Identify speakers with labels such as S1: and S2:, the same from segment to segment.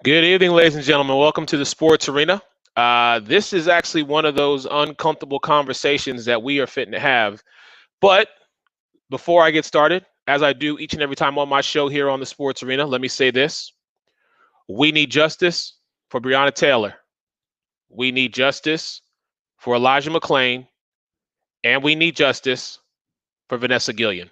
S1: Good evening, ladies and gentlemen. Welcome to the Sports Arena. This is actually one of those uncomfortable conversations that we are fitting to have. But before I get started, as I do each and every time on my show here on the Sports Arena, let me say this. We need justice for Breonna Taylor. We need justice for Elijah McClain. And we need justice for Vanessa Gillian.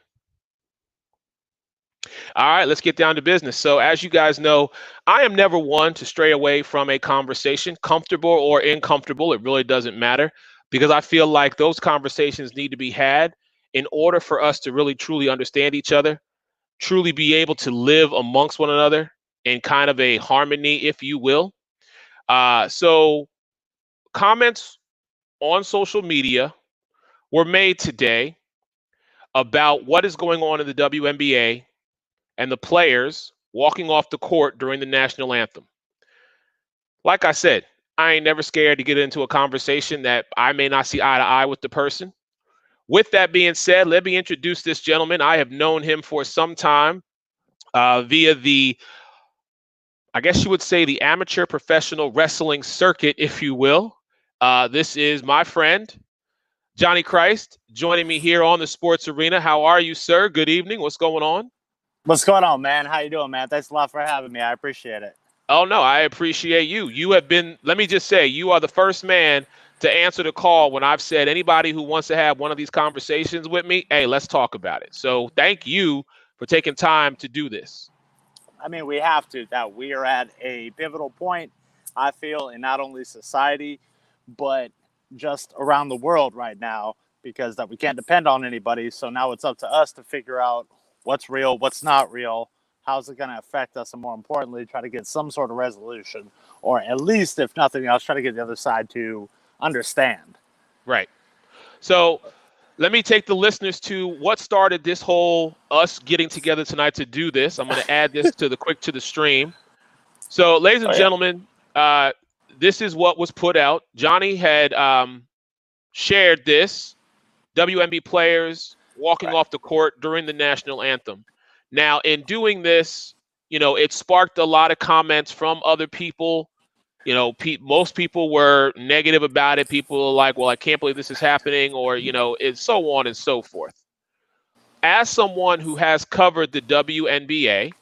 S1: All right, let's get down to business. So as you guys know, I am never one to stray away from a conversation, comfortable or uncomfortable. It really doesn't matter because I feel like those conversations need to be had in order for us to really truly understand each other, truly be able to live amongst one another in kind of a harmony, if you will. So comments on social media were made today about what is going on in the WNBA and the players walking off the court during the national anthem. Like I said, I ain't never scared to get into a conversation that I may not see eye to eye with the person. With that being said, let me introduce this gentleman. I have known him for some time via the, I guess you would say, the amateur professional wrestling circuit, if you will. This is my friend, Johnny Christ, joining me here on the Sports Arena. How are you, sir? Good evening. What's going on?
S2: What's going on, man? How you doing, man? Thanks a lot for having me. I appreciate it.
S1: Oh, no, I appreciate you. You have been, let me just say, you are the first man to answer the call when I've said anybody who wants to have one of these conversations with me, hey, let's talk about it. So thank you for taking time to do this.
S2: I mean, we have to. That we are at a pivotal point, I feel, in not only society, but just around the world right now, because that we can't depend on anybody. So now it's up to us to figure out what's real, what's not real, how's it going to affect us, and more importantly, try to get some sort of resolution, or at least, if nothing else, try to get the other side to understand.
S1: Right. So let me take the listeners to what started this whole us getting together tonight to do this. I'm going to add this to the stream. So, ladies and gentlemen, this is what was put out. Johnny had shared this. WNBA players walking off the court during the national anthem. Now, in doing this, it sparked a lot of comments from other people. Most people were negative about it. People are like, well, I can't believe this is happening, or, it's so on and so forth. As someone who has covered the WNBA,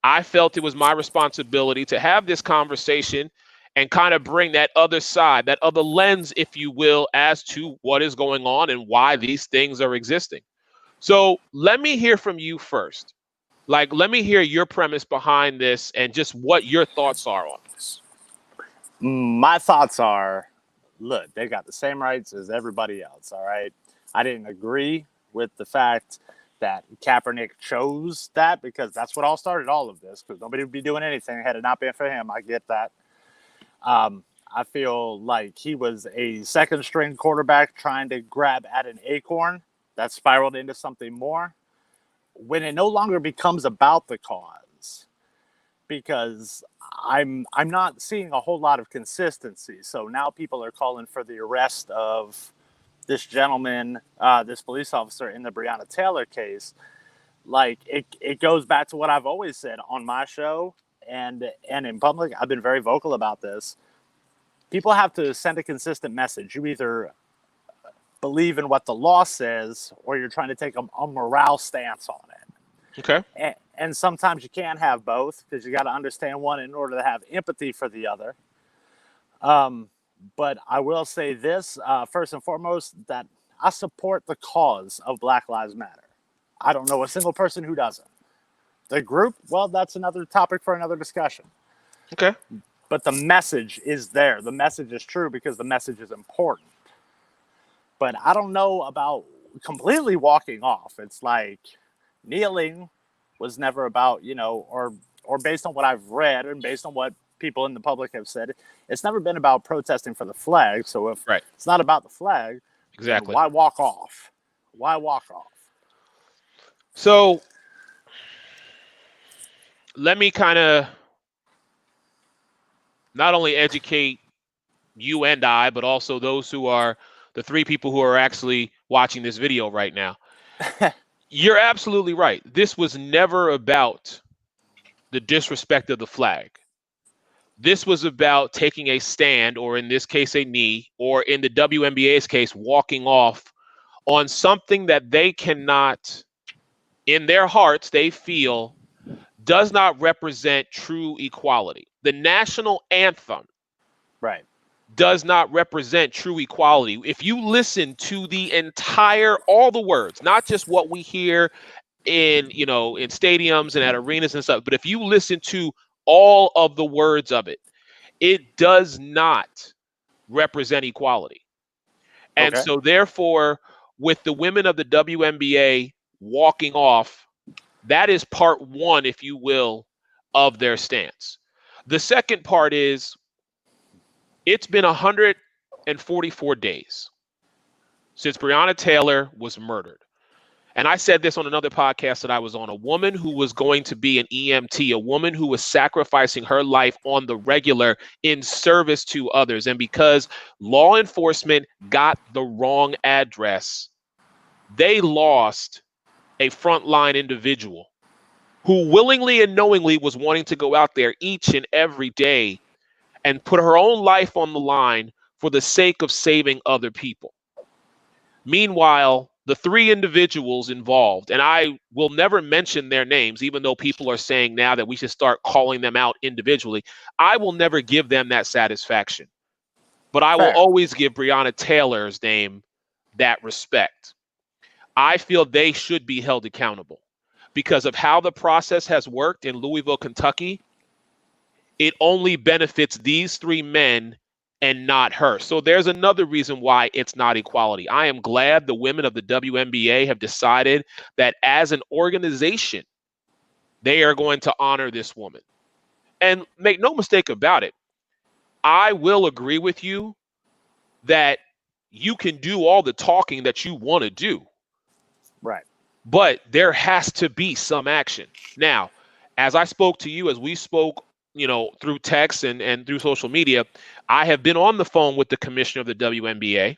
S1: I felt it was my responsibility to have this conversation and kind of bring that other side, that other lens, if you will, as to what is going on and why these things are existing. So let me hear from you first. Let me hear your premise behind this and just what your thoughts are on this.
S2: My thoughts are, look, they got the same rights as everybody else, all right? I didn't agree with the fact that Kaepernick chose that, because that's what started all of this, because nobody would be doing anything had it not been for him. I get that. I feel like he was a second-string quarterback trying to grab at an acorn that spiraled into something more when it no longer becomes about the cause, because I'm not seeing a whole lot of consistency. So now people are calling for the arrest of this gentleman, this police officer in the Breonna Taylor case. Like, it goes back to what I've always said on my show and in public. I've been very vocal about this. People have to send a consistent message. You either believe in what the law says, or you're trying to take a morale stance on it.
S1: Okay.
S2: And sometimes you can't have both, because you got to understand one in order to have empathy for the other. But I will say this, first and foremost, that I support the cause of Black Lives Matter. I don't know a single person who doesn't. The group, well, that's another topic for another discussion.
S1: Okay.
S2: But the message is there. The message is true because the message is important. But I don't know about completely walking off. It's like kneeling was never about, or based on what I've read and based on what people in the public have said, it's never been about protesting for the flag. So if it's not about the flag,
S1: exactly,
S2: why walk off? Why walk off?
S1: So let me kind of not only educate you and I, but also those who are the three people who are actually watching this video right now. You're absolutely right. This was never about the disrespect of the flag. This was about taking a stand, or in this case, a knee, or in the WNBA's case, walking off on something that they cannot, in their hearts, they feel does not represent true equality. The national anthem
S2: Right.
S1: does not represent true equality. If you listen to the entire, all the words, not just what we hear in, in stadiums and at arenas and stuff, but if you listen to all of the words of it, it does not represent equality. And
S2: Okay.
S1: so therefore, with the women of the WNBA walking off, that is part one, if you will, of their stance. The second part is it's been 144 days since Breonna Taylor was murdered. And I said this on another podcast that I was on. A woman who was going to be an EMT, a woman who was sacrificing her life on the regular in service to others. And because law enforcement got the wrong address, they lost a frontline individual who willingly and knowingly was wanting to go out there each and every day and put her own life on the line for the sake of saving other people. Meanwhile, the three individuals involved, and I will never mention their names, even though people are saying now that we should start calling them out individually, I will never give them that satisfaction. But I will
S2: Fair.
S1: always give Breonna Taylor's name that respect. I feel they should be held accountable because of how the process has worked in Louisville, Kentucky. It only benefits these three men and not her. So there's another reason why it's not equality. I am glad the women of the WNBA have decided that as an organization, they are going to honor this woman. And make no mistake about it, I will agree with you that you can do all the talking that you want to do,
S2: Right.
S1: but there has to be some action. Now, as I spoke to you, as we spoke, through text and through social media, I have been on the phone with the commissioner of the WNBA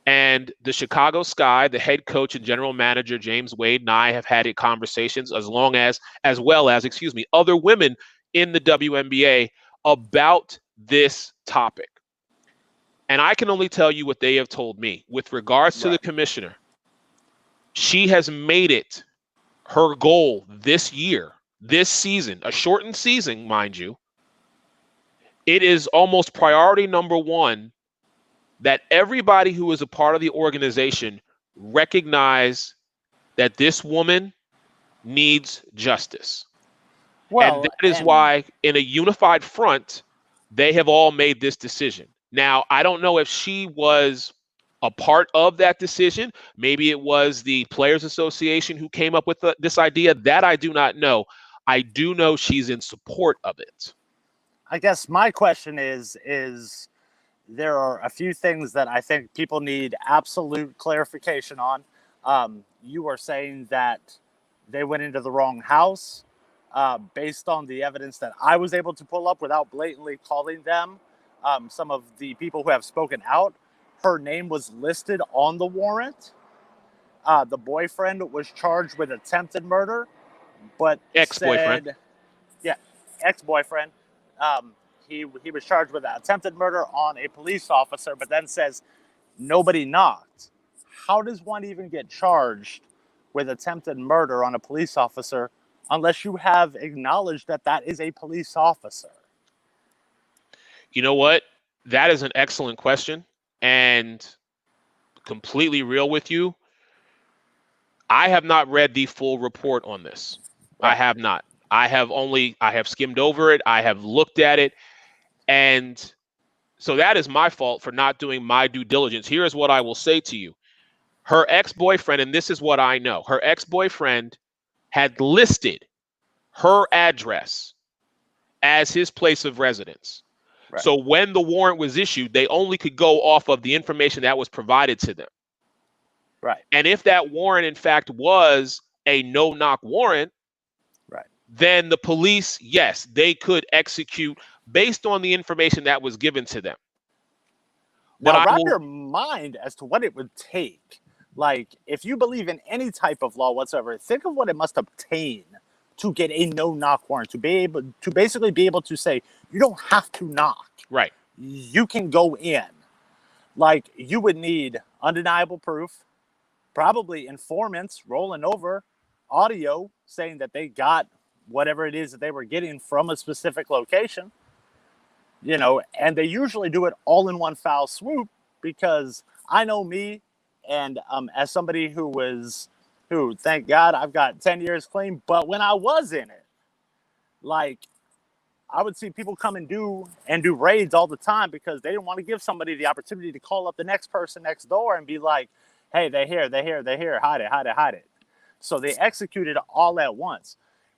S1: and the Chicago Sky, the head coach and general manager, James Wade, and I have had conversations as well as other women in the WNBA about this topic. And I can only tell you what they have told me with regards to the commissioner. She has made it her goal this year, this season, a shortened season, mind you. It is almost priority number one that everybody who is a part of the organization recognize that this woman needs justice.
S2: Well,
S1: and that is why, in a unified front, they have all made this decision. Now, I don't know if she was a part of that decision. Maybe it was the Players Association who came up with this idea. That I do not know. I do know she's in support of it.
S2: I guess my question is there are a few things that I think people need absolute clarification on. You were saying that they went into the wrong house based on the evidence that I was able to pull up without blatantly calling them. Some of the people who have spoken out, her name was listed on the warrant. The boyfriend was charged with attempted murder, but
S1: Ex-boyfriend.
S2: Ex-boyfriend. He was charged with attempted murder on a police officer, but then says nobody knocked. How does one even get charged with attempted murder on a police officer unless you have acknowledged that that is a police officer?
S1: You know what? That is an excellent question, and completely real with you, I have not read the full report on this. Right. I have not. I have skimmed over it. I have looked at it. And so that is my fault for not doing my due diligence. Here is what I will say to you. Her ex-boyfriend, and this is what I know, her ex-boyfriend had listed her address as his place of residence. Right. So when the warrant was issued, they only could go off of the information that was provided to them.
S2: Right.
S1: And if that warrant, in fact, was a no-knock warrant,
S2: right,
S1: then the police, yes, they could execute based on the information that was given to them.
S2: Now, wrap your mind as to what it would take. Like, if you believe in any type of law whatsoever, think of what it must obtain, to get a no-knock warrant, to basically be able to say, you don't have to knock.
S1: Right.
S2: You can go in. Like, you would need undeniable proof, probably informants rolling over audio saying that they got whatever it is that they were getting from a specific location, and they usually do it all in one foul swoop, because I know me, and as somebody who, thank God, I've got 10 years clean, but when I was in it, like, I would see people come and do raids all the time because they didn't want to give somebody the opportunity to call up the next person next door and be like, hey, they're here, hide it. So they executed all at once.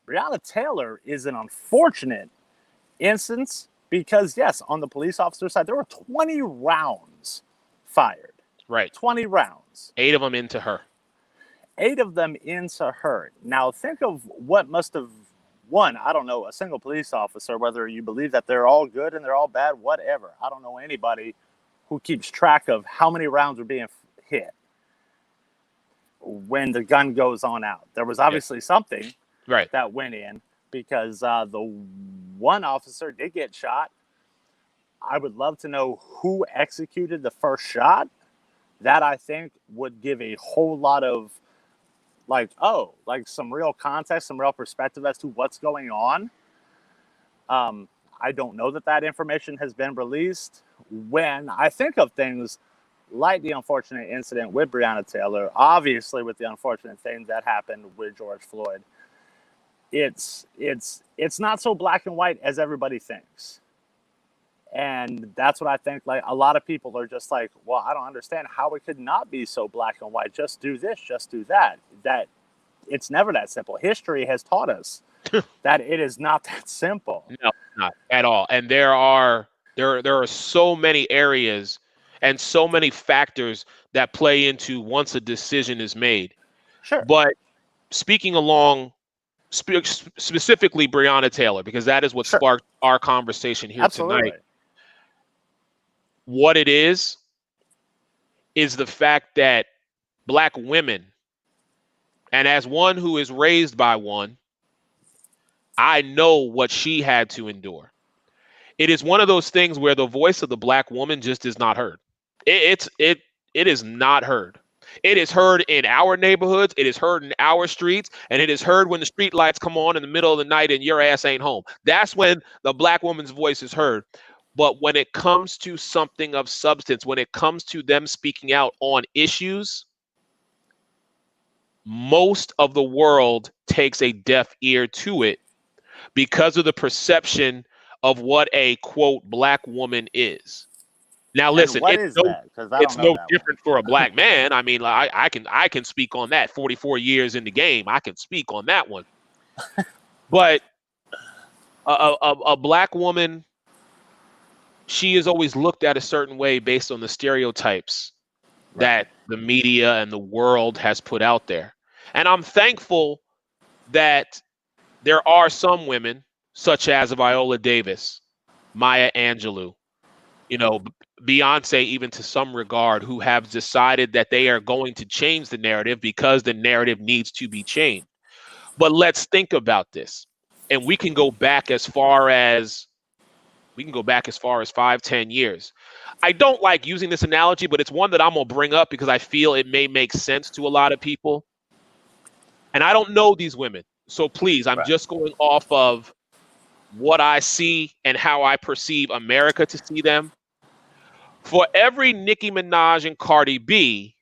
S2: Breonna Taylor is an unfortunate instance because, yes, on the police officer side, there were 20 rounds fired.
S1: Right.
S2: 20 rounds.
S1: 8 of them into her.
S2: 8 of them into her. Now, think of what must have won, I don't know, a single police officer, whether you believe that they're all good and they're all bad, whatever. I don't know anybody who keeps track of how many rounds are being hit when the gun goes on out. There was obviously something that went in, because the one officer did get shot. I would love to know who executed the first shot. That, I think, would give a whole lot of some real context, some real perspective as to what's going on. I don't know that information has been released. When I think of things like the unfortunate incident with Breonna Taylor, obviously with the unfortunate thing that happened with George Floyd, it's not so black and white as everybody thinks. And that's what I think, like, a lot of people are just like, well, I don't understand how it could not be so black and white. Just do this, just do that. That it's never that simple. History has taught us that it is not that simple.
S1: No, not at all. And there are so many areas and so many factors that play into once a decision is made.
S2: Sure.
S1: But speaking along specifically Breonna Taylor, because that is what sparked our conversation here tonight. What it is the fact that Black women, and as one who is raised by one, I know what she had to endure. It is one of those things where the voice of the Black woman just is not heard. It is not heard. It is heard in our neighborhoods. It is heard in our streets, and it is heard when the street lights come on in the middle of the night and your ass ain't home. That's when the Black woman's voice is heard. But when it comes to something of substance, when it comes to them speaking out on issues, most of the world takes a deaf ear to it because of the perception of what a, quote, Black woman is. Now, listen, it's no different for a Black man. I mean, I can speak on that. 44 years in the game, I can speak on that one. But a Black woman, she is always looked at a certain way based on the stereotypes that the media and the world has put out there. And I'm thankful that there are some women, such as Viola Davis, Maya Angelou, Beyonce, even to some regard, who have decided that they are going to change the narrative because the narrative needs to be changed. But let's think about this. And we can go back as far as 5-10 years. I don't like using this analogy, but it's one that I'm going to bring up because I feel it may make sense to a lot of people. And I don't know these women. So please, I'm just going off of what I see and how I perceive America to see them. For every Nicki Minaj and Cardi B,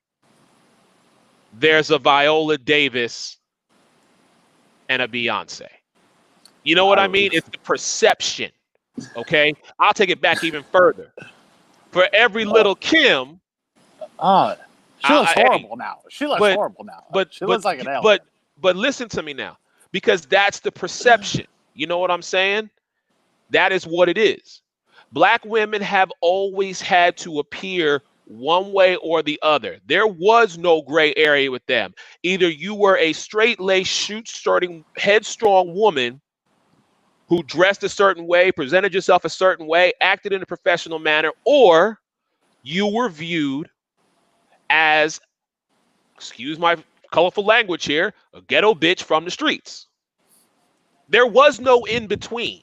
S1: there's a Viola Davis and a Beyonce. You know what I mean? It's the perception. Okay, I'll take it back even further. For every Little Kim,
S2: she looks horrible now. She looks horrible now. She looks like an alien.
S1: But listen to me now, because that's the perception. You know what I'm saying? That is what it is. Black women have always had to appear one way or the other. There was no gray area with them. Either you were a straight-laced, shoot-starting, headstrong woman who dressed a certain way, presented yourself a certain way, acted in a professional manner, or you were viewed as, excuse my colorful language here, a ghetto bitch from the streets. There was no in between.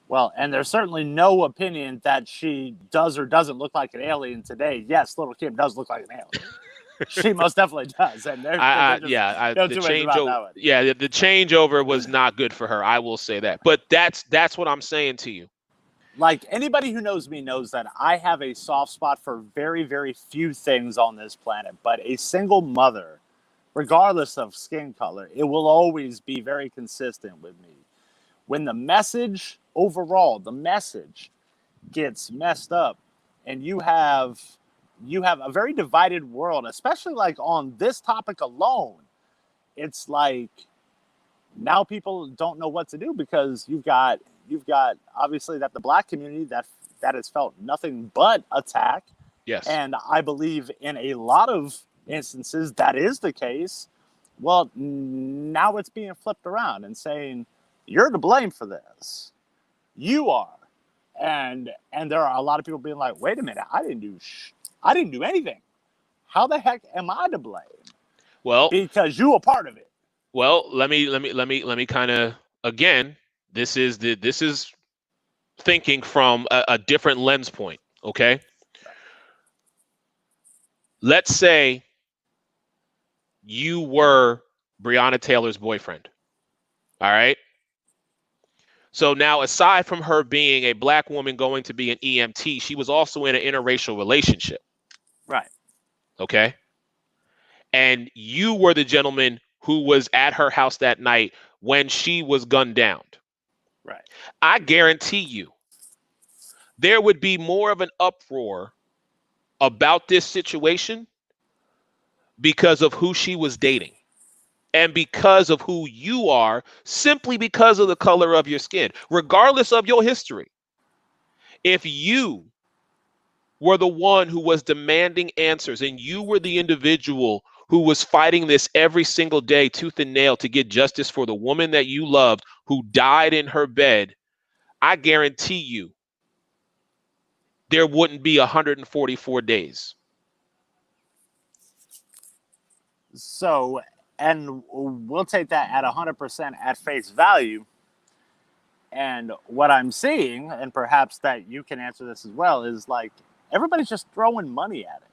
S2: Well, and there's certainly no opinion that she does or doesn't look like an alien today. Yes, Little Kim does look like an alien. She most definitely does, and there's just no two ways about that one.
S1: Yeah, the changeover was not good for her. I will say that, but that's what I'm saying to you.
S2: Like, anybody who knows me knows that I have a soft spot for very, very few things on this planet, but a single mother, regardless of skin color, it will always be very consistent with me. When the message overall, the message gets messed up, and you have a very divided world, especially like on this topic alone. It's like now people don't know what to do, because you've got obviously that the black community that has felt nothing but attack.
S1: Yes.
S2: And I believe in a lot of instances that is the case. Well, now it's being flipped around and saying, you're to blame for this. You are. And there are a lot of people being like, wait a minute, I didn't do anything. How the heck am I to blame?
S1: Well,
S2: because you were part of it.
S1: Well, let me kind of, again, this is thinking from a different lens point, okay? Let's say you were Breonna Taylor's boyfriend. All right? So now, aside from her being a black woman going to be an EMT, she was also in an interracial relationship.
S2: Right.
S1: Okay? And you were the gentleman who was at her house that night when she was gunned down.
S2: Right.
S1: I guarantee you there would be more of an uproar about this situation because of who she was dating and because of who you are, simply because of the color of your skin, regardless of your history. If you were the one who was demanding answers and you were the individual who was fighting this every single day, tooth and nail, to get justice for the woman that you loved who died in her bed, I guarantee you there wouldn't be 144 days.
S2: So, and we'll take that at 100% at face value. And what I'm seeing, and perhaps that you can answer this as well, is like everybody's just throwing money at it.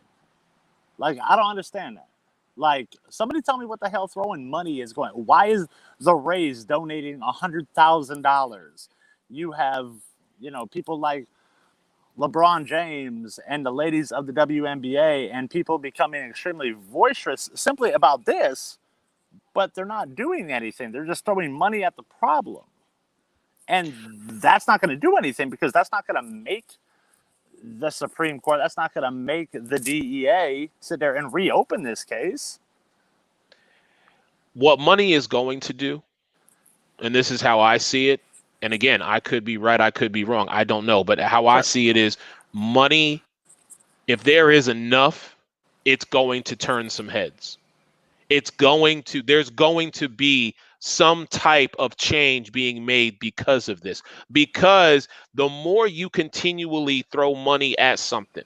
S2: Like, I don't understand that. Like, somebody tell me what the hell throwing money is going. Why is the Rays donating $100,000? You have, people like LeBron James and the ladies of the WNBA and people becoming extremely boisterous simply about this, but they're not doing anything. They're just throwing money at the problem. And that's not going to do anything, because that's not going to make the Supreme Court, that's not going to make the DEA sit there and reopen this case.
S1: What money is going to do, and this is how I see it, and again, I could be right, I could be wrong, I don't know, but how I see it is money, if there is enough, it's going to turn some heads. There's going to be some type of change being made because of this. Because the more you continually throw money at something,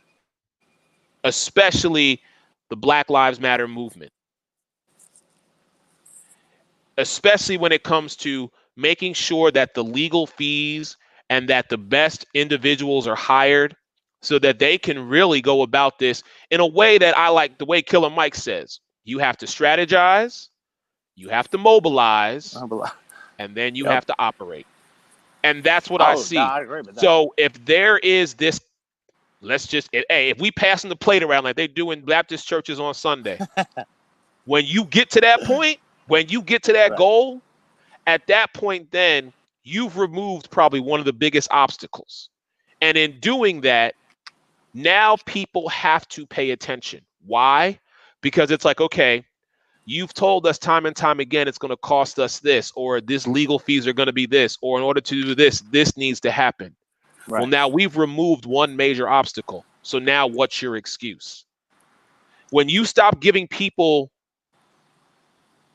S1: especially the Black Lives Matter movement, especially when it comes to making sure that the legal fees and that the best individuals are hired so that they can really go about this in a way that I like, the way Killer Mike says. You have to strategize, you have to mobilize, and then you have to operate. And that's what I see. No, I agree with that. So if there is this, if we passing the plate around like they do in Baptist churches on Sunday, when you get to that point, when you get to that goal, at that point, then you've removed probably one of the biggest obstacles. And in doing that, now people have to pay attention. Why? Because it's like, okay, you've told us time and time again it's going to cost us this, or this legal fees are going to be this, or in order to do this, this needs to happen. Right. Well, now we've removed one major obstacle. So now what's your excuse? When you stop giving people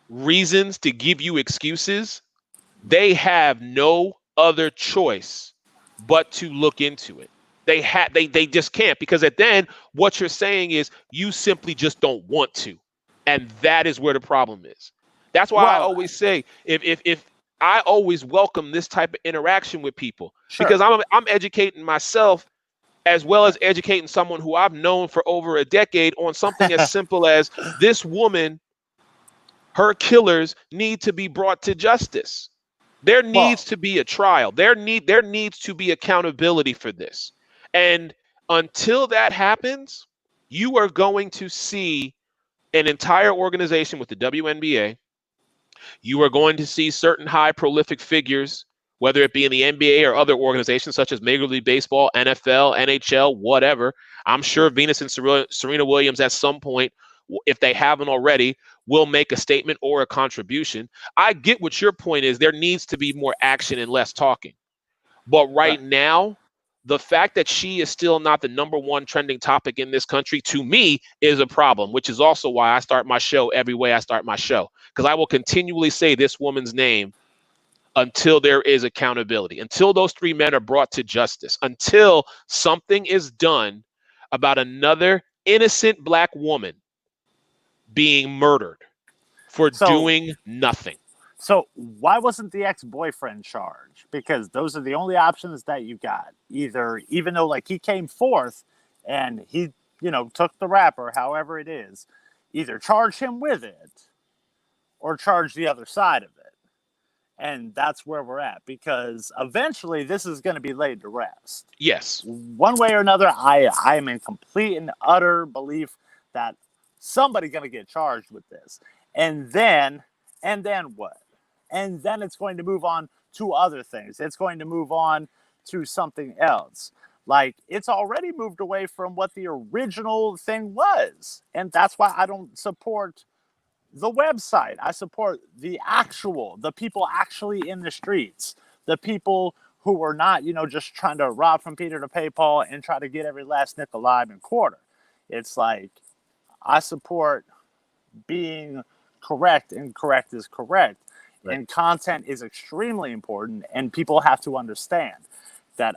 S1: reasons to give you excuses, they have no other choice but to look into it. They just can't, because at then what you're saying is you simply just don't want to. And that is where the problem is. That's why I always say, if I always welcome this type of interaction with people
S2: Sure.
S1: because I'm educating myself as well as educating someone who I've known for over a decade on something as simple as this woman, her killers need to be brought to justice. There needs
S2: Well,
S1: to be a trial. There needs to be accountability for this. And until that happens, you are going to see an entire organization with the WNBA. You are going to see certain high prolific figures, whether it be in the NBA or other organizations such as Major League Baseball, NFL, NHL, whatever. I'm sure Venus and Serena Williams at some point, if they haven't already, will make a statement or a contribution. I get what your point is. There needs to be more action and less talking. But
S2: right.
S1: right now, the fact that she is still not the number one trending topic in this country, to me, is a problem, which is also why I start my show every way I start my show, because I will continually say this woman's name until there is accountability, until those three men are brought to justice, until something is done about another innocent Black woman being murdered for
S2: So,
S1: doing nothing.
S2: so why wasn't the ex-boyfriend charged? Because those are the only options that you got. Either, even though like he came forth and he, took the rap or however it is, either charge him with it or charge the other side of it. And that's where we're at, because eventually this is going to be laid to rest.
S1: Yes.
S2: One way or another, I am in complete and utter belief that somebody's going to get charged with this. And then what? And then it's going to move on to other things. It's going to move on to something else. Like, it's already moved away from what the original thing was. And that's why I don't support the website. I support the people actually in the streets, the people who are not, just trying to rob from Peter to pay Paul and try to get every last nickel, lime, and quarter. It's like, I support being correct, and correct is correct. Right. And content is extremely important, and people have to understand that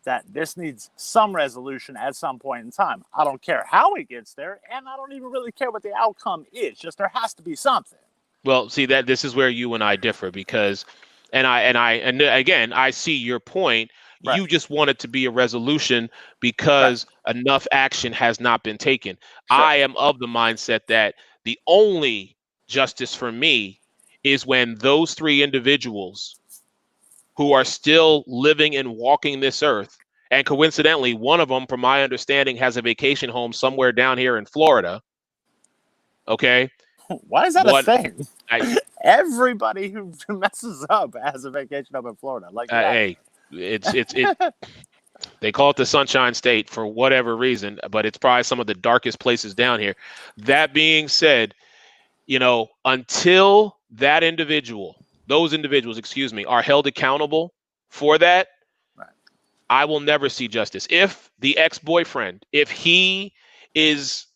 S2: that this needs some resolution at some point in time. I don't care how it gets there, and I don't even really care what the outcome is. Just there has to be something.
S1: Well, see, that this is where you and I differ, because and again, I see your point. Right. You just want it to be a resolution because enough action has not been taken. Sure. I am of the mindset that the only justice for me is when those three individuals who are still living and walking this earth, and coincidentally, one of them, from my understanding, has a vacation home somewhere down here in Florida. Okay.
S2: Why is that a thing? Everybody who messes up has a vacation home in Florida. Like,
S1: hey, it's they call it the Sunshine State for whatever reason, but it's probably some of the darkest places down here. That being said, until those individuals, are held accountable for that, right, I will never see justice. If the ex-boyfriend, if he is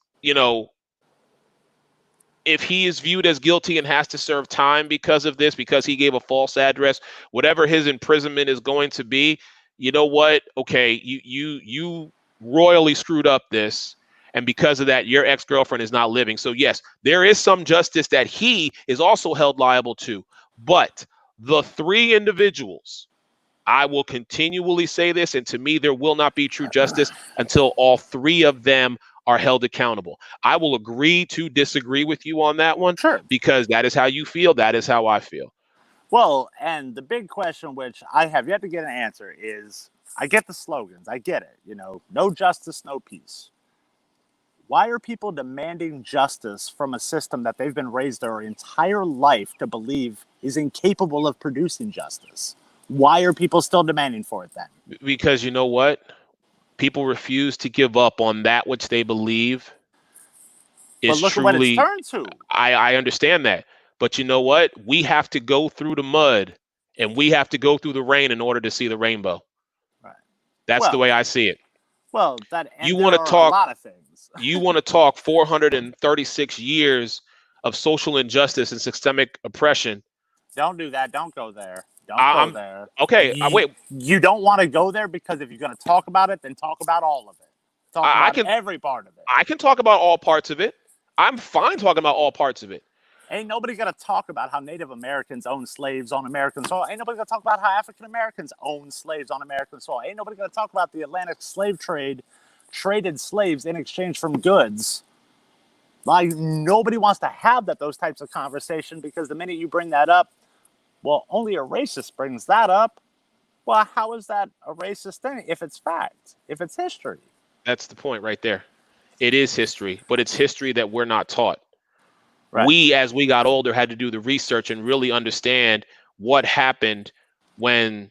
S1: viewed as guilty and has to serve time because of this, because he gave a false address, whatever his imprisonment is going to be, you know what? Okay, you royally screwed up this, and because of that, your ex-girlfriend is not living. So yes, there is some justice that he is also held liable to. But the three individuals, I will continually say this, and to me, there will not be true justice until all three of them are held accountable. I will agree to disagree with you on that one,
S2: sure,
S1: because that is how you feel. That is how I feel.
S2: Well, and the big question, which I have yet to get an answer, is I get the slogans. I get it. No justice, no peace. Why are people demanding justice from a system that they've been raised their entire life to believe is incapable of producing justice? Why are people still demanding for it then?
S1: Because you know what? People refuse to give up on that which they believe is
S2: look
S1: truly.
S2: At what it's turned to.
S1: I understand that. But you know what? We have to go through the mud and we have to go through the rain in order to see the rainbow.
S2: Right.
S1: That's the way I see it.
S2: Well,
S1: you want to talk
S2: a lot of things.
S1: You want to talk 436 years of social injustice and systemic oppression.
S2: Don't do that. Don't go there. Go there.
S1: Okay, wait.
S2: You don't want to go there, because if you're going to talk about it, then talk about all of it. Talk about every part of it.
S1: I can talk about all parts of it. I'm fine talking about all parts of it.
S2: Ain't nobody gonna talk about how Native Americans own slaves on American soil. Ain't nobody gonna talk about how African Americans own slaves on American soil. Ain't nobody gonna talk about the Atlantic slave trade, traded slaves in exchange for goods. Like, nobody wants to have those types of conversation, because the minute you bring that up, well, only a racist brings that up. Well, how is that a racist thing if it's fact, if it's history?
S1: That's the point right there. It is history, but it's history that we're not taught.
S2: Right.
S1: We, as we got older, had to do the research and really understand what happened when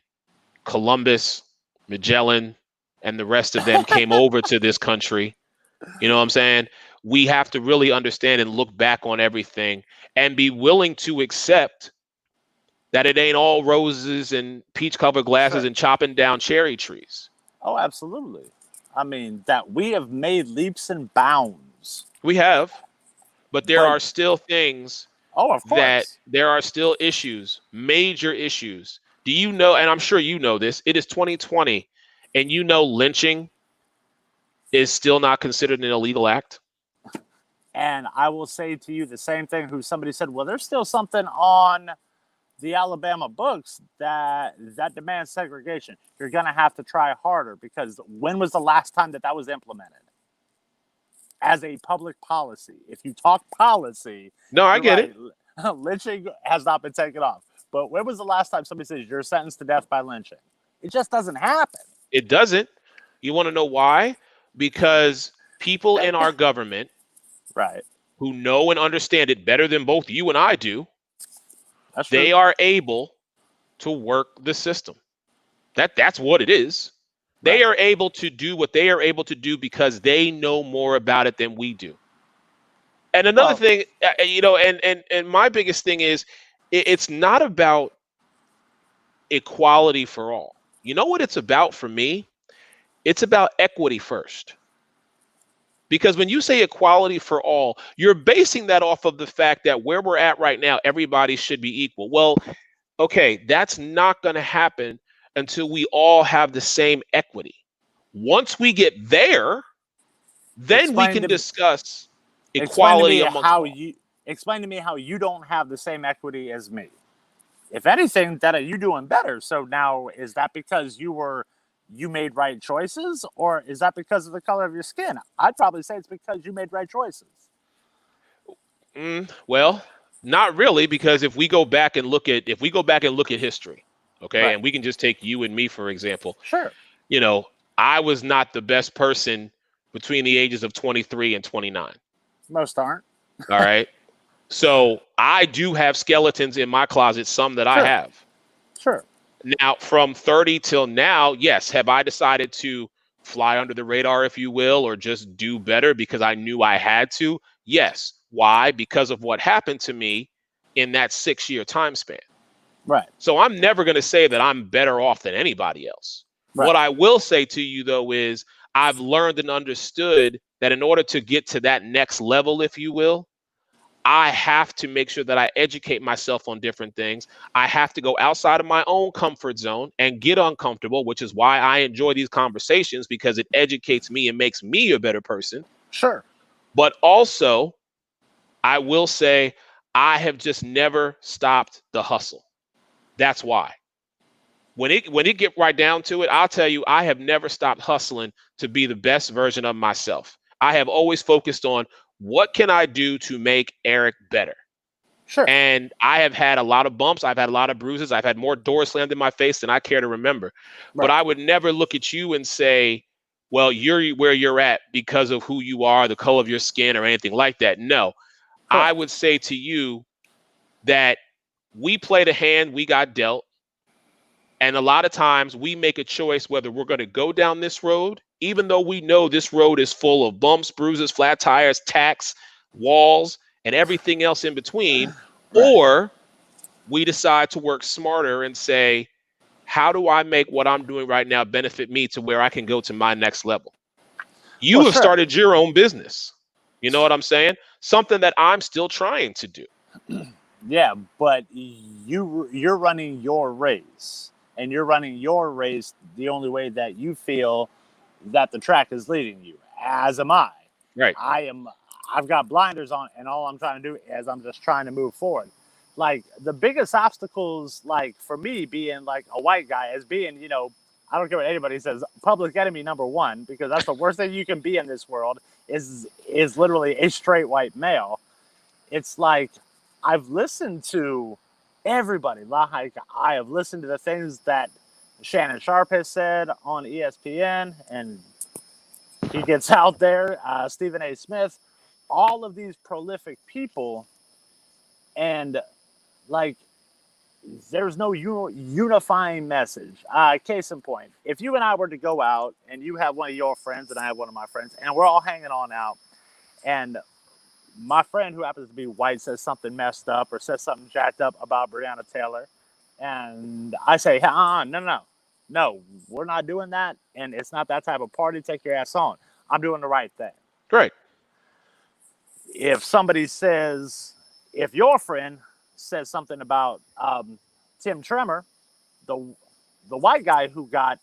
S1: Columbus, Magellan, and the rest of them came over to this country. You know what I'm saying? We have to really understand and look back on everything and be willing to accept that it ain't all roses and peach-covered glasses and chopping down cherry trees.
S2: Oh, absolutely. I mean, that we have made leaps and bounds.
S1: We have, but there are still things.
S2: Oh, of course.
S1: That there are still issues, major issues. Do you know, and I'm sure you know this, it is 2020, and you know lynching is still not considered an illegal act?
S2: And I will say to you the same thing, who somebody said, well, there's still something on the Alabama books that demands segregation. You're going to have to try harder, because when was the last time that was implemented as a public policy? If you talk policy,
S1: no, I get it.
S2: Lynching has not been taken off. But when was the last time somebody says you're sentenced to death by lynching? It just doesn't happen.
S1: It doesn't. You want to know why? Because people in our government,
S2: right,
S1: who know and understand it better than both you and I do,
S2: that's
S1: they
S2: true.
S1: are able to work the system. That's what it is. They are able to do what they are able to do because they know more about it than we do. And another thing, you know, and my biggest thing is, it's not about equality for all. You know what it's about for me? It's about equity first. Because when you say equality for all, you're basing that off of the fact that where we're at right now, everybody should be equal. Well, okay, that's not going to happen until we all have the same equity. Once we get there, then we can discuss equality amongst all.
S2: Explain to me how you don't have the same equity as me. If anything, that are you doing better? So now, is that because you made right choices, or is that because of the color of your skin? I'd probably say it's because you made right choices.
S1: Well, not really, because if we go back and look at history, okay, and we can just take you and me for example.
S2: Sure.
S1: You know, I was not the best person between the ages of 23 and 29.
S2: Most aren't.
S1: All right. So I do have skeletons in my closet, some that I have.
S2: Sure.
S1: Now, from 30 till now, yes, have I decided to fly under the radar, if you will, or just do better because I knew I had to? Yes. Why? Because of what happened to me in that 6-year time span.
S2: Right.
S1: So I'm never going to say that I'm better off than anybody else. Right. What I will say to you, though, is I've learned and understood that in order to get to that next level, if you will, I have to make sure that I educate myself on different things. I have to go outside of my own comfort zone and get uncomfortable, which is why I enjoy these conversations, because it educates me and makes me a better person.
S2: Sure.
S1: But also, I will say I have just never stopped the hustle. That's why. When it get right down to it, I'll tell you, I have never stopped hustling to be the best version of myself. I have always focused on what can I do to make Eric better?
S2: Sure.
S1: And I have had a lot of bumps. I've had a lot of bruises. I've had more doors slammed in my face than I care to remember. Right. But I would never look at you and say, well, you're where you're at because of who you are, the color of your skin, or anything like that. No. Sure. I would say to you that we played a hand we got dealt. And a lot of times we make a choice whether we're going to go down this road, even though we know this road is full of bumps, bruises, flat tires, tacks, walls, and everything else in between, right. Or we decide to work smarter and say, how do I make what I'm doing right now benefit me to where I can go to my next level? You have started your own business. You know what I'm saying? Something that I'm still trying to do.
S2: Yeah, but you're running your race. And you're running your race the only way that you feel that the track is leading you, as am I.
S1: Right.
S2: I am I've got blinders on, and all I'm trying to do is I'm just trying to move forward. Like the biggest obstacles, like for me being like a white guy, as being, I don't care what anybody says, public enemy number one, because that's the worst thing you can be in this world is literally a straight white male. It's like I've listened to everybody. Like I have listened to the things that Shannon Sharp has said on ESPN, and he gets out there. Stephen A. Smith, all of these prolific people, and like there's no unifying message. Case in point, if you and I were to go out and you have one of your friends and I have one of my friends, and we're all hanging on out, and my friend who happens to be white says something messed up or says something jacked up about Breonna Taylor, and I say, no, we're not doing that, and it's not that type of party. Take your ass on. I'm doing the right thing.
S1: Great.
S2: If your friend says something about Tim Tremor, the white guy who got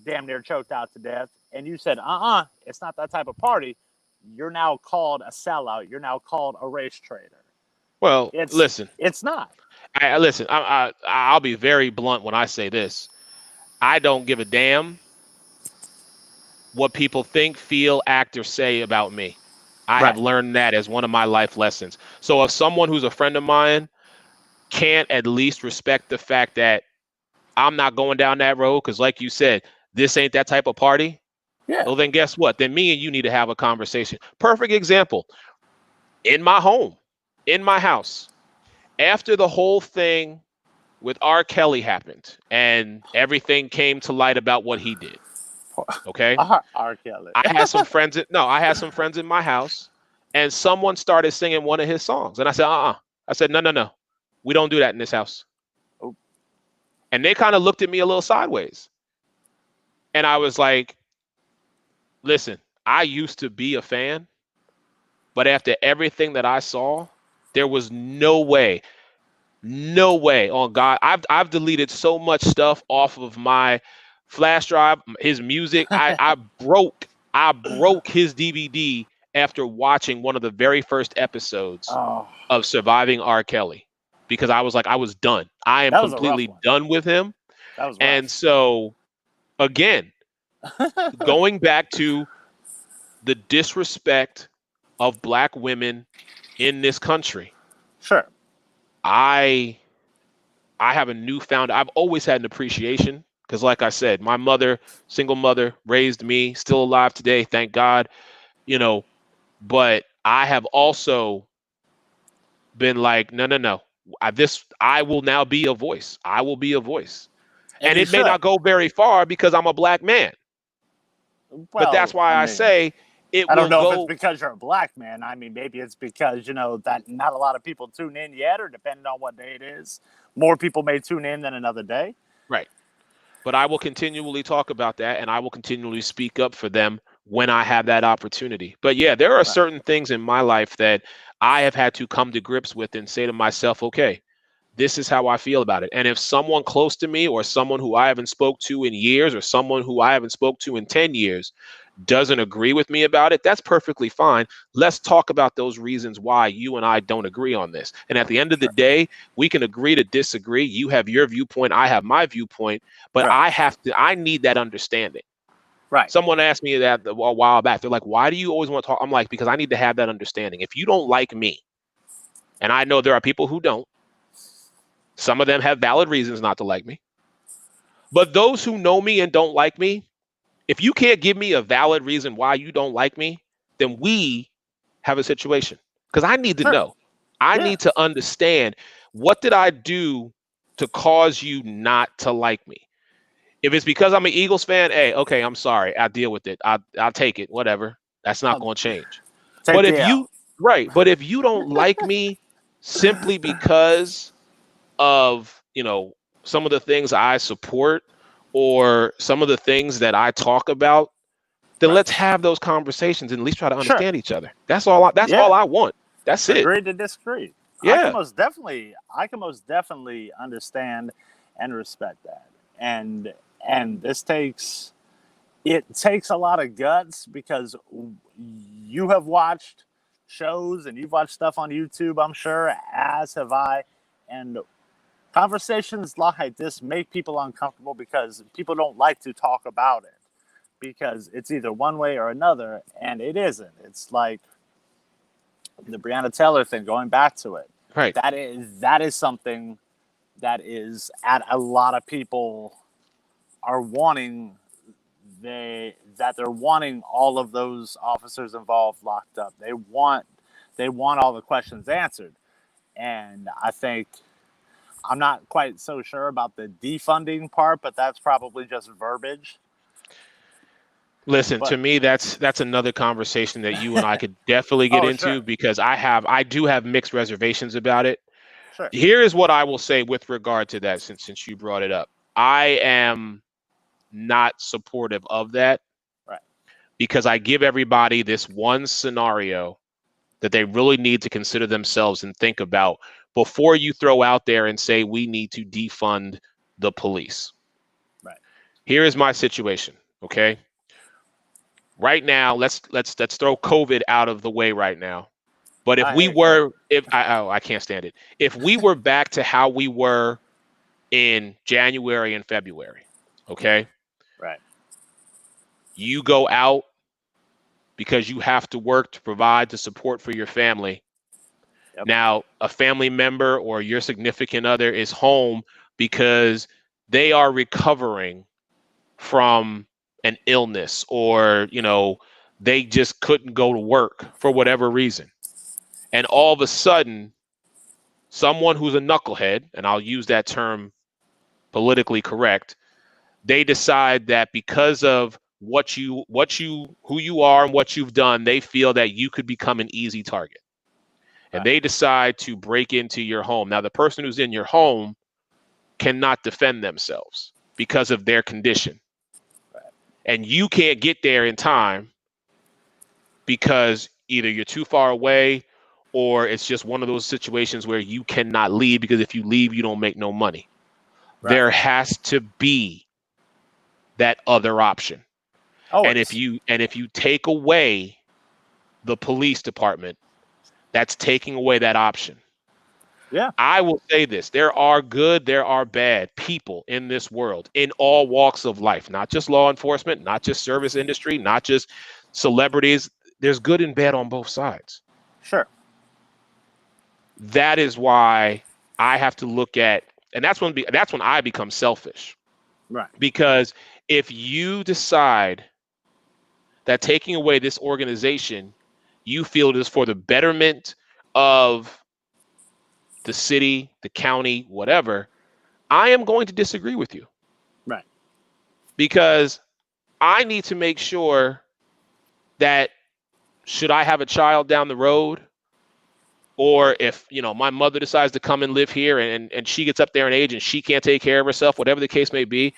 S2: damn near choked out to death, and you said, it's not that type of party, you're now called a sellout. You're now called a race traitor.
S1: Well, listen.
S2: It's not.
S1: Listen, I'll be very blunt when I say this. I don't give a damn what people think, feel, act, or say about me. I have learned that as one of my life lessons. So if someone who's a friend of mine can't at least respect the fact that I'm not going down that road, because like you said, this ain't that type of party.
S2: Yeah.
S1: Well, then guess what? Then me and you need to have a conversation. Perfect example. In my home, in my house, after the whole thing with R. Kelly happened and everything came to light about what he did. Okay.
S2: R. Kelly.
S1: I had some friends in my house, and someone started singing one of his songs. And I said, I said, no. We don't do that in this house.
S2: Oh.
S1: And they kind of looked at me a little sideways. And I was like, listen, I used to be a fan, but after everything that I saw, there was no way on God. I've deleted so much stuff off of my flash drive, his music. I broke his DVD after watching one of the very first episodes of Surviving R. Kelly, because I was like, I was done. I am completely done with him.
S2: That was rough.
S1: And so again, going back to the disrespect of Black women in this country.
S2: Sure.
S1: I have I've always had an appreciation, because like I said, my mother, single mother, raised me, still alive today, thank God, but I have also been like, no. I will now be a voice. I will be a voice. And it may not go very far because I'm a Black man. Well, but that's why I say it will go.
S2: I don't know if it's because you're a Black man. I mean, maybe it's because, that not a lot of people tune in yet, or depending on what day it is, more people may tune in than another day.
S1: Right. But I will continually talk about that, and I will continually speak up for them when I have that opportunity. But yeah, there are certain things in my life that I have had to come to grips with and say to myself, okay, this is how I feel about it. And if someone close to me, or someone who I haven't spoke to in years, or someone who I haven't spoke to in 10 years doesn't agree with me about it, that's perfectly fine. Let's talk about those reasons why you and I don't agree on this. And at the end of the day, we can agree to disagree. You have your viewpoint, I have my viewpoint, but I need that understanding.
S2: Right.
S1: Someone asked me that a while back. They're like, why do you always want to talk? I'm like, because I need to have that understanding. If you don't like me, and I know there are people who don't, some of them have valid reasons not to like me, but those who know me and don't like me, if you can't give me a valid reason why you don't like me, then we have a situation. Because I need to know. I need to understand, what did I do to cause you not to like me? If it's because I'm an Eagles fan, hey, okay, I'm sorry. I'll deal with it. I'll take it. Whatever. That's not going to change. But if you don't like me simply because of, some of the things I support, or some of the things that I talk about, then let's have those conversations and at least try to understand each other. That's all. All I want. That's it.
S2: Agree to disagree.
S1: Yeah.
S2: I can most definitely understand and respect that. And this takes a lot of guts, because you have watched shows and you've watched stuff on YouTube, I'm sure, as have I. And conversations like this make people uncomfortable because people don't like to talk about it because it's either one way or another, and it isn't. It's like the Breonna Taylor thing, going back to it.
S1: Right.
S2: That is something that is at a lot of people are wanting. They're wanting all of those officers involved locked up. They want all the questions answered. And I think I'm not quite so sure about the defunding part, but that's probably just verbiage.
S1: Listen, to me, that's another conversation that you and I could definitely get into,
S2: sure.
S1: because I do have mixed reservations about it.
S2: Sure.
S1: Here is what I will say with regard to that, since you brought it up. I am not supportive of that.
S2: Right.
S1: Because I give everybody this one scenario that they really need to consider themselves and think about before you throw out there and say we need to defund the police.
S2: Right.
S1: Here is my situation, okay? Right now, let's throw COVID out of the way right now. But if I can't stand it. If we were back to how we were in January and February, okay?
S2: Right.
S1: You go out because you have to work to provide the support for your family. Yep. Now, a family member or your significant other is home because they are recovering from an illness, or, they just couldn't go to work for whatever reason. And all of a sudden, someone who's a knucklehead, and I'll use that term politically correct, they decide that because of who you are and what you've done, they feel that you could become an easy target. And they decide to break into your home. Now, the person who's in your home cannot defend themselves because of their condition. And you can't get there in time because either you're too far away, or it's just one of those situations where you cannot leave, because if you leave, you don't make no money. Right. There has to be that other option. Always. And if you take away the police department, that's taking away that option.
S2: Yeah.
S1: I will say this: there are good, there are bad people in this world, in all walks of life, not just law enforcement, not just service industry, not just celebrities. There's good and bad on both sides.
S2: Sure.
S1: That is why I have to look at, and that's when I become selfish.
S2: Right.
S1: Because if you decide that taking away this organization, you feel it is for the betterment of the city, the county, whatever, I am going to disagree with you.
S2: Right.
S1: Because I need to make sure that, should I have a child down the road, or if my mother decides to come and live here and she gets up there in age and she can't take care of herself, whatever the case may be,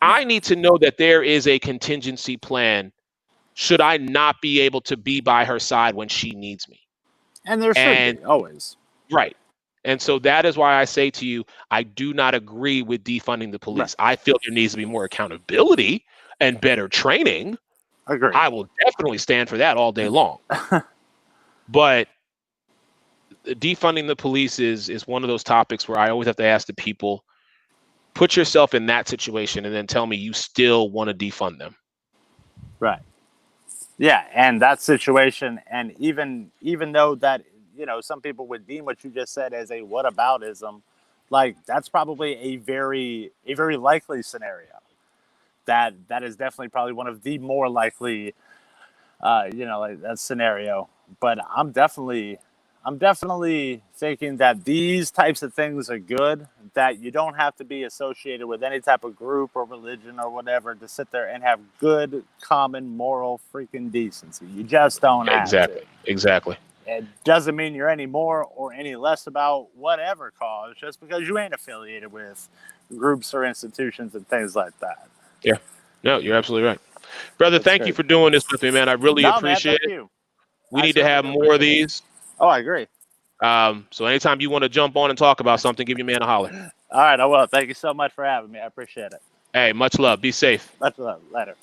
S1: I need to know that there is a contingency plan should I not be able to be by her side when she needs me.
S2: And there should be, always.
S1: Right. And so that is why I say to you, I do not agree with defunding the police. Right. I feel there needs to be more accountability and better training.
S2: Agree.
S1: I will definitely stand for that all day long. But defunding the police is one of those topics where I always have to ask the people, put yourself in that situation and then tell me you still want to defund them.
S2: Right. Yeah, and that situation, and even though that, some people would deem what you just said as a whataboutism, like that's probably a very likely scenario. That is definitely probably one of the more likely, like that scenario. But I'm definitely thinking that these types of things are good, that you don't have to be associated with any type of group or religion or whatever to sit there and have good, common, moral freaking decency. You just don't have to.
S1: Exactly.
S2: It doesn't mean you're any more or any less about whatever cause just because you ain't affiliated with groups or institutions and things like that.
S1: Yeah. No, you're absolutely right. Brother, thank you for doing this with me, man. I really appreciate it. We need to have more of these.
S2: Oh, I agree.
S1: So anytime you want to jump on and talk about something, give your man a holler.
S2: All right, I will. Thank you so much for having me. I appreciate it.
S1: Hey, much love. Be safe.
S2: Much love. Later.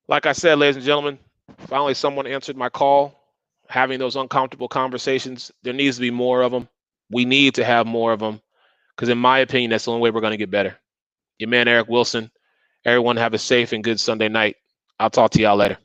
S1: Like I said, ladies and gentlemen, Finally, someone answered my call. Having those uncomfortable conversations, there needs to be more of them. We need to have more of them because, in my opinion, that's the only way we're going to get better. Your man, Eric Wilson. Everyone have a safe and good Sunday night. I'll talk to y'all later.